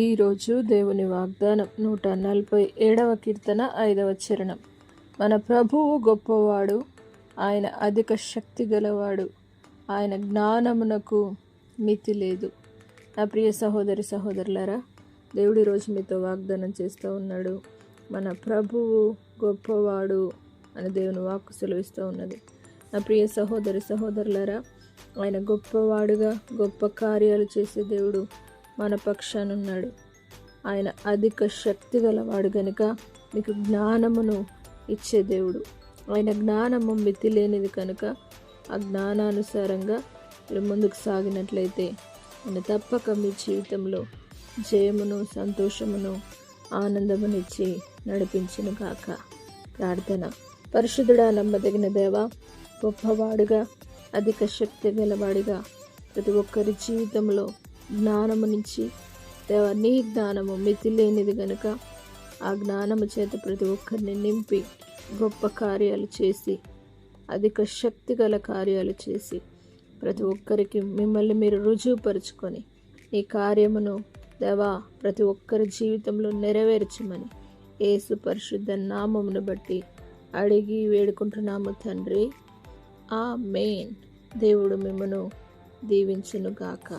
ఈరోజు దేవుని వాగ్దానం 147వ కీర్తన 5వ చరణం. మన ప్రభువు గొప్పవాడు, ఆయన అధిక శక్తి గలవాడు, ఆయన జ్ఞానమునకు మితి లేదు. నా ప్రియ సహోదరి సహోదరులారా, దేవుడి రోజు మీతో వాగ్దానం చేస్తూ ఉన్నాడు. మన ప్రభువు గొప్పవాడు అని దేవుని వాక్కు సెలవిస్తూ ఉన్నది. నా ప్రియ సహోదరి సహోదరులారా, ఆయన గొప్పవాడుగా గొప్ప కార్యాలు చేసే దేవుడు మన పక్షానున్నాడు. ఆయన అధిక శక్తి గలవాడు గనుక మీకు జ్ఞానమును ఇచ్చే దేవుడు. ఆయన జ్ఞానము మితి లేనిది కనుక ఆ జ్ఞానానుసారంగా మీరు ముందుకు సాగినట్లయితే ఆయన తప్పక మీ జీవితంలో జయమును, సంతోషమును, ఆనందమునిచ్చి నడిపించును గాక. ప్రార్థన. పరిశుద్ధుడా, నమ్మదగిన దేవా, గొప్పవాడుగా అధిక శక్తి గలవాడిగా ప్రతి ఒక్కరి జీవితంలో జ్ఞానమునిచ్చి దేవా, నీ జ్ఞానము మితి లేనిది గనుక ఆ జ్ఞానము చేత ప్రతి ఒక్కరిని నింపి గొప్ప కార్యాలు చేసి, అధిక శక్తి గల కార్యాలు చేసి ప్రతి ఒక్కరికి మిమ్మల్ని మీరు రుజువుపరుచుకొని ఈ కార్యమును దేవా ప్రతి ఒక్కరి జీవితంలో నెరవేర్చమని యేసు పరిశుద్ధ నామమును బట్టి అడిగి వేడుకుంటున్నాము తండ్రి. ఆమేన్. దేవుడు మిమ్మను దీవించును గాక.